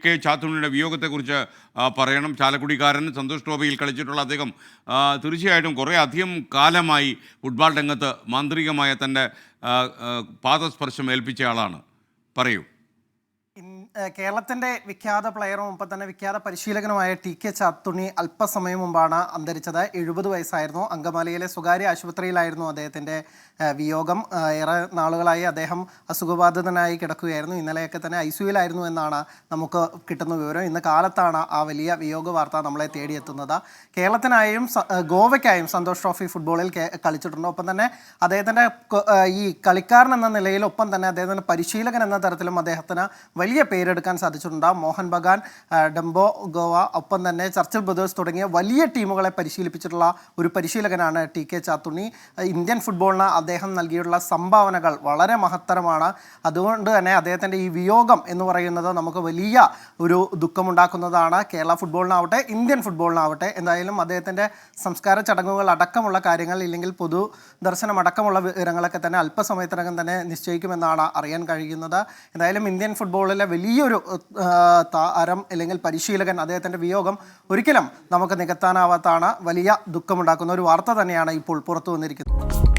K ചാത്തുണ്ണിയുടെ വിയോഗത്തെക്കുറിച്ച് പറയണം. ചാലക്കുടിക്കാരൻ സന്തോഷ് ട്രോഫിയിൽ കളിച്ചിട്ടുള്ള അദ്ദേഹം തീർച്ചയായിട്ടും കുറേ അധികം കാലമായി ഫുട്ബോൾ രംഗത്ത് മാന്ത്രികമായ തൻ്റെ പാദസ്പർശം ഏൽപ്പിച്ച ആളാണ്. പറയൂ. കേരളത്തിൻ്റെ വിഖ്യാത പ്ലെയറും ഒപ്പം തന്നെ വിഖ്യാത പരിശീലകനുമായ ടി കെ ചാത്തുണ്ണി അല്പസമയം മുമ്പാണ് അന്തരിച്ചത്. 70 വയസ്സായിരുന്നു. അങ്കമാലിയിലെ സ്വകാര്യ ആശുപത്രിയിലായിരുന്നു അദ്ദേഹത്തിൻ്റെ വിയോഗം. ഏറെ നാളുകളായി അദ്ദേഹം അസുഖബാധിതനായി കിടക്കുകയായിരുന്നു. ഇന്നലെയൊക്കെ തന്നെ ICUവിലായിരുന്നു എന്നാണ് നമുക്ക് കിട്ടുന്ന വിവരം. ഇന്ന് കാലത്താണ് ആ വലിയ വിയോഗ വാർത്ത നമ്മളെ തേടിയെത്തുന്നത്. കേരളത്തിനായും ഗോവയ്ക്കായും സന്തോഷ് ട്രോഫി ഫുട്ബോളിൽ കളിച്ചിട്ടുണ്ട്. ഒപ്പം തന്നെ അദ്ദേഹത്തിൻ്റെ ഈ കളിക്കാരൻ എന്ന നിലയിൽ ഒപ്പം തന്നെ അദ്ദേഹത്തിൻ്റെ പരിശീലകൻ എന്ന തരത്തിലും അദ്ദേഹത്തിന് വലിയ പേരെടുക്കാൻ സാധിച്ചിട്ടുണ്ട്. മോഹൻ ബഗാൻ, ഡംബോ ഗോവ, ഒപ്പം തന്നെ ചർച്ചിൽ ബ്രദേഴ്സ് തുടങ്ങിയ വലിയ ടീമുകളെ പരിശീലിപ്പിച്ചിട്ടുള്ള ഒരു പരിശീലകനാണ് ടി കെ ചാത്തുണ്ണി. ഇന്ത്യൻ ഫുട്ബോളിന് അദ്ദേഹം നൽകിയിട്ടുള്ള സംഭാവനകൾ വളരെ മഹത്തരമാണ്. അതുകൊണ്ട് തന്നെ അദ്ദേഹത്തിൻ്റെ ഈ വിയോഗം എന്ന് പറയുന്നത് നമുക്ക് വലിയ ഒരു ദുഃഖമുണ്ടാക്കുന്നതാണ്. കേരള ഫുട്ബോളിനാവട്ടെ ഇന്ത്യൻ ഫുട്ബോളിനാവട്ടെ. എന്തായാലും അദ്ദേഹത്തിൻ്റെ സംസ്കാര ചടങ്ങുകൾ അടക്കമുള്ള കാര്യങ്ങൾ, ഇല്ലെങ്കിൽ പൊതു ദർശനം അടക്കമുള്ള വിവരങ്ങളൊക്കെ തന്നെ അല്പസമയത്തിനകം തന്നെ നിശ്ചയിക്കുമെന്നാണ് അറിയാൻ കഴിയുന്നത്. എന്തായാലും ഇന്ത്യൻ ഫുട്ബോളിലെ വലിയൊരു താരം അല്ലെങ്കിൽ പരിശീലകൻ, അദ്ദേഹത്തിൻ്റെ വിയോഗം ഒരിക്കലും നമുക്ക് നികത്താനാവാത്താണ്. വലിയ ദുഃഖമുണ്ടാക്കുന്ന ഒരു വാർത്ത തന്നെയാണ് ഇപ്പോൾ പുറത്തു വന്നിരിക്കുന്നത്.